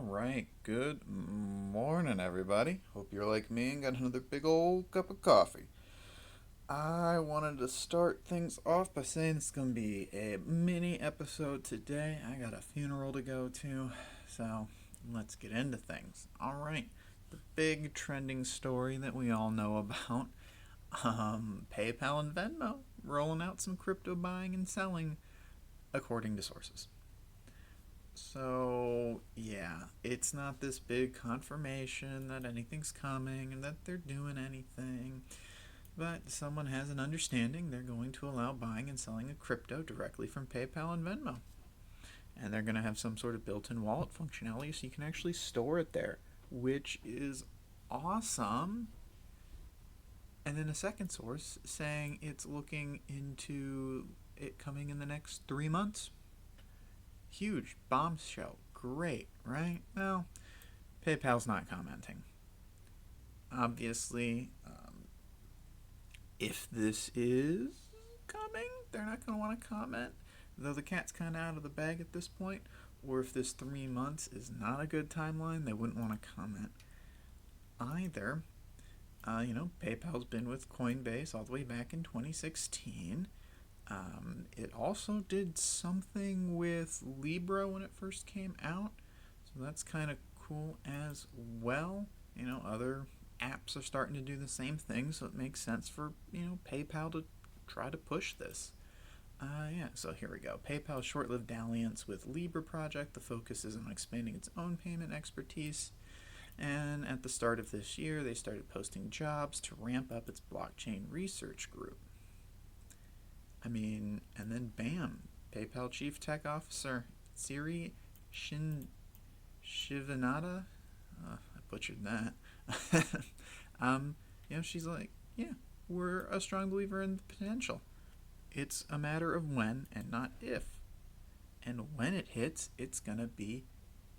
right, good morning, everybody. Hope you're like me and got another big old cup of coffee. I wanted to start things off by saying it's going to be a mini episode today. I got a funeral to go to, so let's get into things. All right, the big trending story that we all know about PayPal and Venmo rolling out some crypto buying and selling, according to sources. So, yeah, it's not this big confirmation that anything's coming and that they're doing anything, but someone has an understanding they're going to allow buying and selling of crypto directly from PayPal and Venmo. And they're going to have some sort of built in wallet functionality so you can actually store it there, which is awesome. And then a second source saying it's looking into it coming in the next 3 months. Huge bombshell. Great, right? Well, PayPal's not commenting. Obviously, if this is coming, they're not going to want to comment, though the cat's kind of out of the bag at this point. Or if this 3 months is not a good timeline, they wouldn't want to comment either. PayPal's been with Coinbase all the way back in 2016. It also did something with Libra when it first came out, so that's kind of cool as well. Other apps are starting to do the same thing, so it makes sense for PayPal to try to push this. So here we go. PayPal's short-lived dalliance with Libra project. The focus is on expanding its own payment expertise. And at the start of this year, they started posting jobs to ramp up its blockchain research group. And then bam, PayPal Chief Tech Officer Siri Shivananda, I butchered that. She's like, yeah, we're a strong believer in the potential. It's a matter of when and not if. And when it hits, it's going to be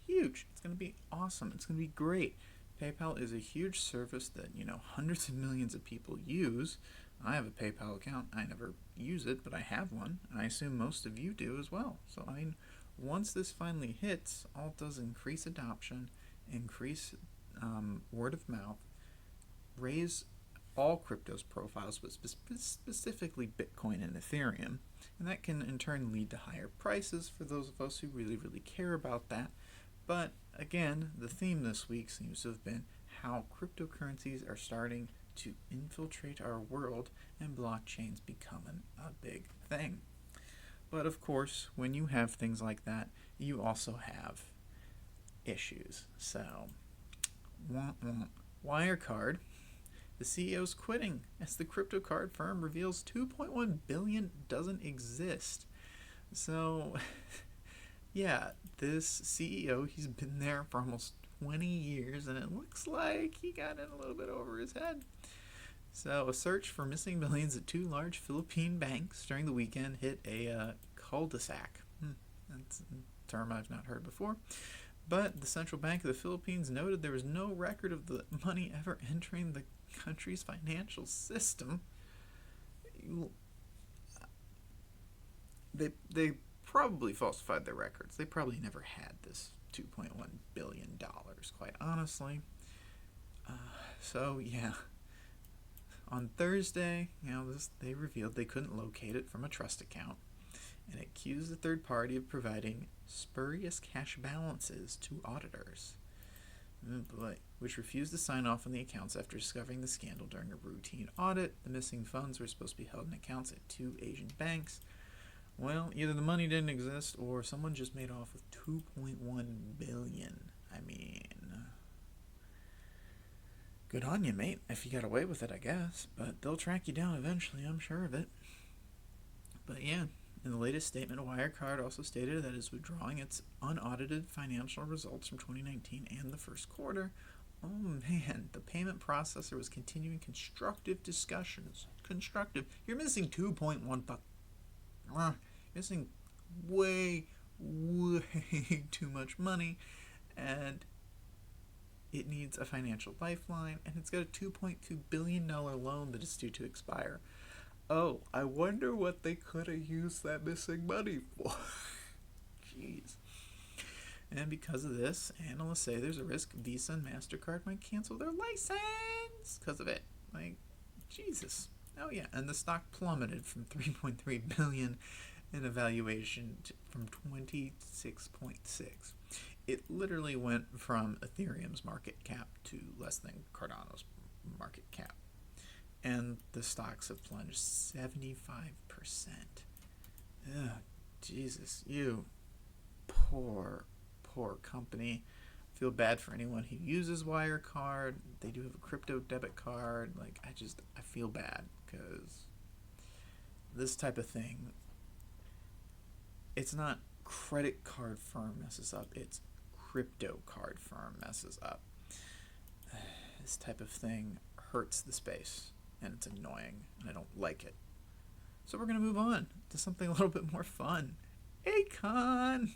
huge. It's going to be awesome. It's going to be great. PayPal is a huge service that, hundreds of millions of people use. I have a PayPal account. I never use it, but I have one, and I assume most of you do as well. So, once this finally hits, all it does is increase adoption, increase word of mouth, raise all crypto's profiles, but specifically Bitcoin and Ethereum, and that can in turn lead to higher prices for those of us who really, really care about that. But again, the theme this week seems to have been how cryptocurrencies are starting to infiltrate our world and blockchains becoming a big thing. But of course, when you have things like that, you also have issues. So, Wirecard, the CEO's quitting as the crypto card firm reveals 2.1 billion doesn't exist. So, yeah, this CEO, he's been there for almost 20 years, and it looks like he got in a little bit over his head. So, a search for missing millions at two large Philippine banks during the weekend hit a cul-de-sac. That's a term I've not heard before. But the Central Bank of the Philippines noted there was no record of the money ever entering the country's financial system. They probably falsified their records. They probably never had this $2.1 billion, quite honestly. So, yeah. On Thursday, they revealed they couldn't locate it from a trust account and accused the third party of providing spurious cash balances to auditors, which refused to sign off on the accounts after discovering the scandal during a routine audit. The missing funds were supposed to be held in accounts at two Asian banks. Well, either the money didn't exist or someone just made off with $2.1 billion. Good on you, mate, if you got away with it, I guess. But they'll track you down eventually, I'm sure of it. But yeah, in the latest statement, Wirecard also stated that it's withdrawing its unaudited financial results from 2019 and the first quarter. Oh man, the payment processor was continuing constructive discussions. Constructive. You're missing 2.1 missing way too much money, and it needs a financial lifeline, and it's got a $2.2 billion loan that is due to expire. Oh, I wonder what they could have used that missing money for. Jeez. And because of this, analysts say there's a risk Visa and MasterCard might cancel their license because of it. Like, Jesus. Oh, yeah. And the stock plummeted from 3.3 billion in evaluation from 26.6. It literally went from Ethereum's market cap to less than Cardano's market cap. And the stocks have plunged 75%. Ugh, Jesus, you poor company. I feel bad for anyone who uses Wirecard. They do have a crypto debit card. Like, I feel bad because this type of thing, it's not credit card firm messes up, it's crypto card firm messes up. This type of thing hurts the space, and it's annoying, and I don't like it. So we're going to move on to something a little bit more fun. Akon!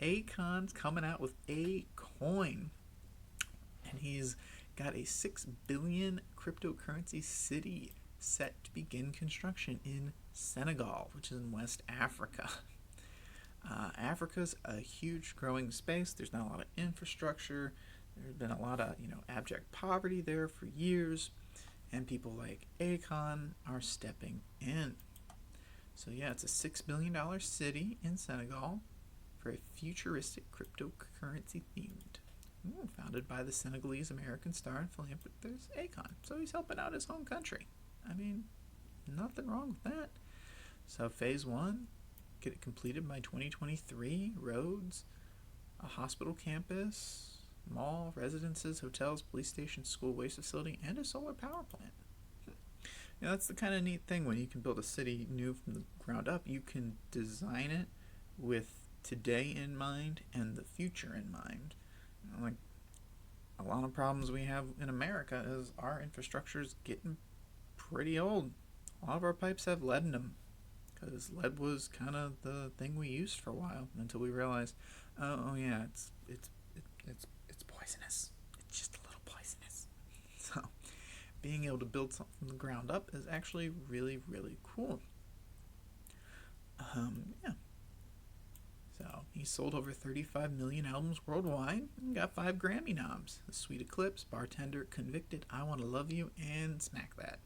Akon's coming out with Akoin, and he's got a 6 billion cryptocurrency city set to begin construction in Senegal, which is in West Africa. Africa's a huge growing space. There's not a lot of infrastructure. There's been a lot of abject poverty there for years, and people like Akon are stepping in. So yeah, it's a $6 billion city in Senegal for a futuristic cryptocurrency themed. Founded by the Senegalese American star and philanthropist Akon. So he's helping out his home country. I mean, nothing wrong with that. So phase 1, get it completed by 2023. Roads, a hospital campus, mall, residences, hotels, police station, school, waste facility, and a solar power plant. That's the kind of neat thing when you can build a city new from the ground up. You can design it with today in mind and the future in mind. Like, a lot of problems we have in America is our infrastructure is getting pretty old. A lot of our pipes have lead in them because lead was kind of the thing we used for a while until we realized, oh yeah, it's poisonous. It's just a little poisonous. So being able to build something from the ground up is actually really, really cool. Yeah. So he sold over 35 million albums worldwide and got 5 Grammy noms. The Sweet Eclipse, Bartender, Convicted, I Want to Love You, and Smack That.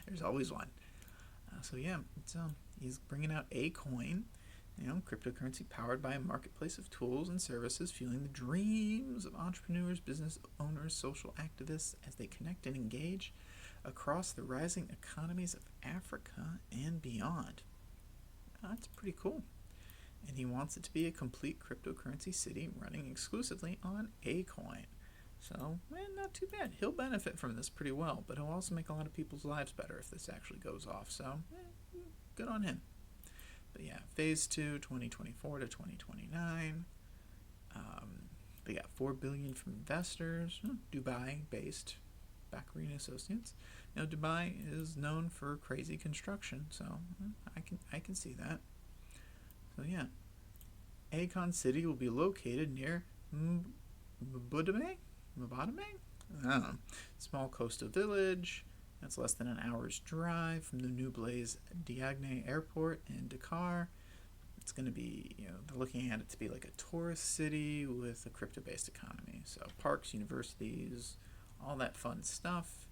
There's always one. So yeah, he's bringing out Akoin, cryptocurrency powered by a marketplace of tools and services fueling the dreams of entrepreneurs, business owners, social activists as they connect and engage across the rising economies of Africa and beyond. That's pretty cool. And he wants it to be a complete cryptocurrency city running exclusively on Akoin. So, not too bad. He'll benefit from this pretty well, but he'll also make a lot of people's lives better if this actually goes off. So, good on him. But yeah, phase 2, 2024 to 2029. They got $4 billion from investors, Dubai-based Bakri & Associates. Dubai is known for crazy construction, so I can see that. So yeah, Akon City will be located near Mbadame? Small coastal village. That's less than an hour's drive from the new Blaise Diagne Airport in Dakar. It's going to be, they're looking at it to be like a tourist city with a crypto-based economy. So parks, universities, all that fun stuff.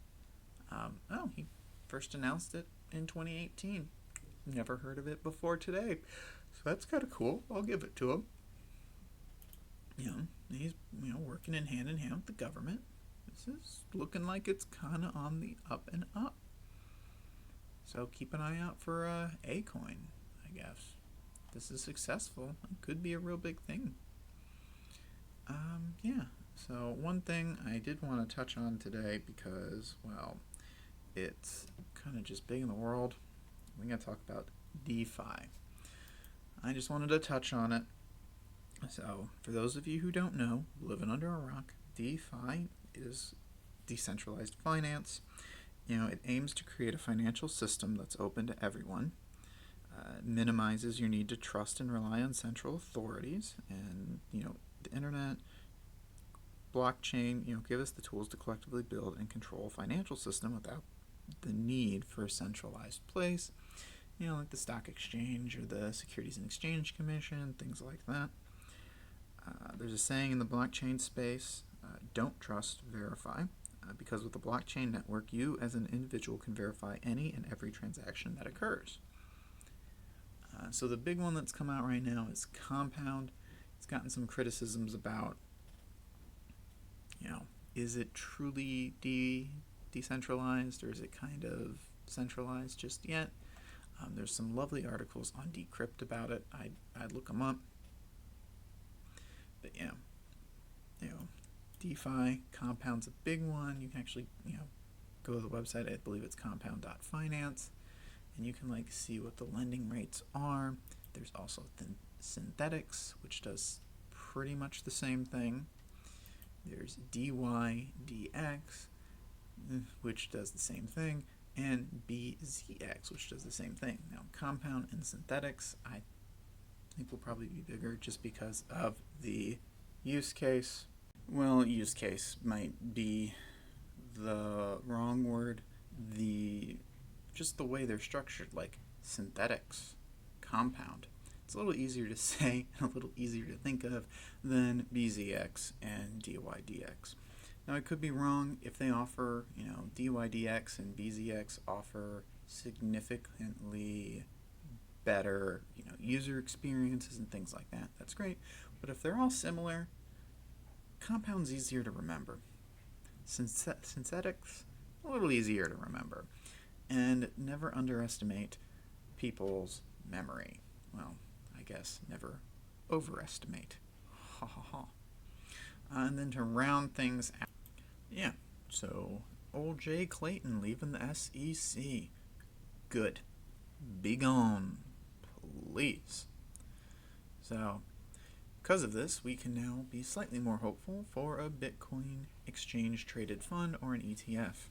He first announced it in 2018. Never heard of it before today. So that's kind of cool. I'll give it to him. He's working in hand with the government. This is looking like it's kind of on the up and up. So keep an eye out for Akoin, I guess. If this is successful, it could be a real big thing. So one thing I did want to touch on today because, it's kind of just big in the world. We're going to talk about DeFi. I just wanted to touch on it. So, for those of you who don't know, living under a rock, DeFi is decentralized finance. It aims to create a financial system that's open to everyone. Minimizes your need to trust and rely on central authorities. And, the internet, blockchain, give us the tools to collectively build and control a financial system without the need for a centralized place. Like the stock exchange or the Securities and Exchange Commission, things like that. There's a saying in the blockchain space, don't trust, verify. Because with the blockchain network, you as an individual can verify any and every transaction that occurs. So the big one that's come out right now is Compound. It's gotten some criticisms about, is it truly decentralized, or is it kind of centralized just yet? There's some lovely articles on Decrypt about it. I'd look them up. But DeFi, Compound's a big one. You can actually, go to the website. I believe it's compound.finance, and you can see what the lending rates are. There's also Synthetics, which does pretty much the same thing. There's DYDX, which does the same thing, and BZX, which does the same thing. Now, Compound and Synthetics, I think will probably be bigger just because of the use case. Well, use case might be the wrong word. Just the way they're structured, like Synthetics, Compound. It's a little easier to say and a little easier to think of than BZX and DYDX. Now, I could be wrong. If they offer, DYDX and BZX offer significantly better, user experiences and things like that, that's great. But if they're all similar, Compound's easier to remember. Synthetics, a little easier to remember. And never underestimate people's memory. Well, I guess never overestimate. Ha ha ha. And then to round things out, so old Jay Clayton leaving the SEC. Good. Be gone, please. So, because of this, we can now be slightly more hopeful for a Bitcoin exchange-traded fund or an ETF.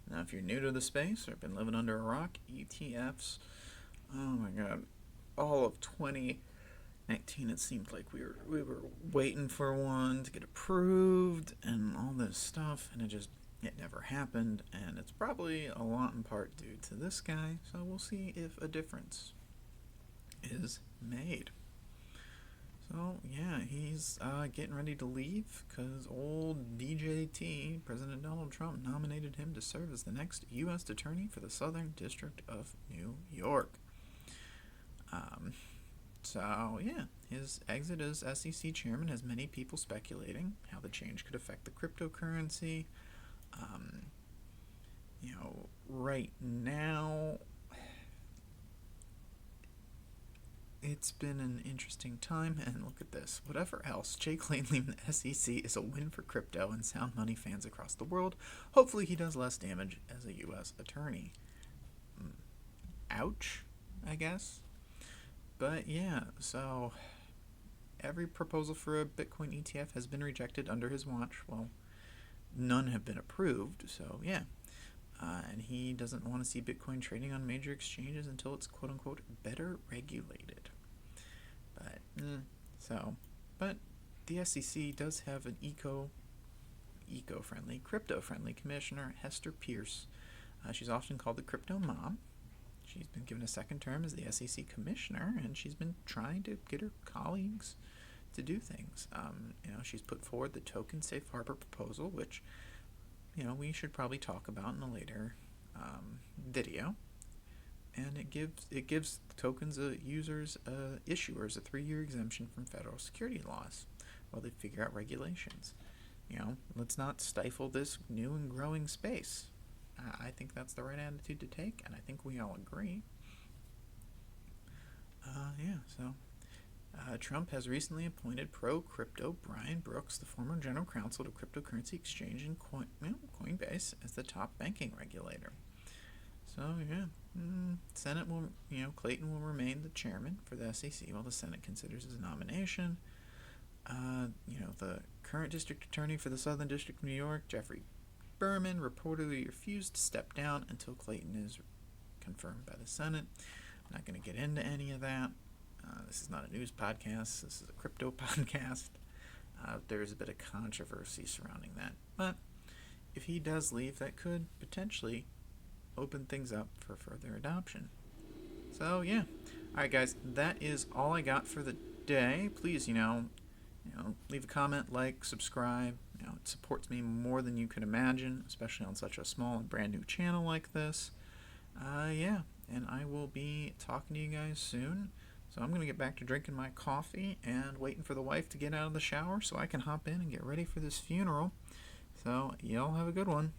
Now, if you're new to the space or have been living under a rock, ETFs, oh my god, all of 2019 it seemed like we were waiting for one to get approved and all this stuff, and it never happened, and it's probably a lot in part due to this guy, so we'll see if a difference is made. So, he's getting ready to leave because old DJT, President Donald Trump, nominated him to serve as the next U.S. Attorney for the Southern District of New York. His exit as SEC chairman has many people speculating how the change could affect the cryptocurrency. Right now, it's been an interesting time, and look at this. Whatever else, Jay Clayton leaving the SEC is a win for crypto and sound money fans across the world. Hopefully he does less damage as a U.S. attorney. Ouch, I guess. But so every proposal for a Bitcoin ETF has been rejected under his watch. Well, none have been approved, so and he doesn't want to see Bitcoin trading on major exchanges until it's quote-unquote better regulated. But the SEC does have an eco-friendly, crypto-friendly commissioner, Hester Pierce. She's often called the crypto mom. She's been given a second term as the SEC commissioner, and she's been trying to get her colleagues to do things. She's put forward the token safe harbor proposal, which we should probably talk about in a later video. And it gives tokens issuers a 3-year exemption from federal security laws while they figure out regulations. Let's not stifle this new and growing space. I think that's the right attitude to take, and I think we all agree. Trump has recently appointed pro-crypto Brian Brooks, the former general counsel to cryptocurrency exchange and Coinbase, as the top banking regulator. So, Senate will, Clayton will remain the chairman for the SEC while the Senate considers his nomination. The current district attorney for the Southern District of New York, Jeffrey Berman, reportedly refused to step down until Clayton is confirmed by the Senate. I'm not going to get into any of that. This is not a news podcast. This is a crypto podcast. There is a bit of controversy surrounding that. But if he does leave, that could potentially open things up for further adoption. So, Alright, guys. That is all I got for the day. Please, Leave a comment, like, subscribe. It supports me more than you could imagine, especially on such a small and brand new channel like this. Yeah, and I will be talking to you guys soon. So I'm going to get back to drinking my coffee and waiting for the wife to get out of the shower so I can hop in and get ready for this funeral. So y'all have a good one.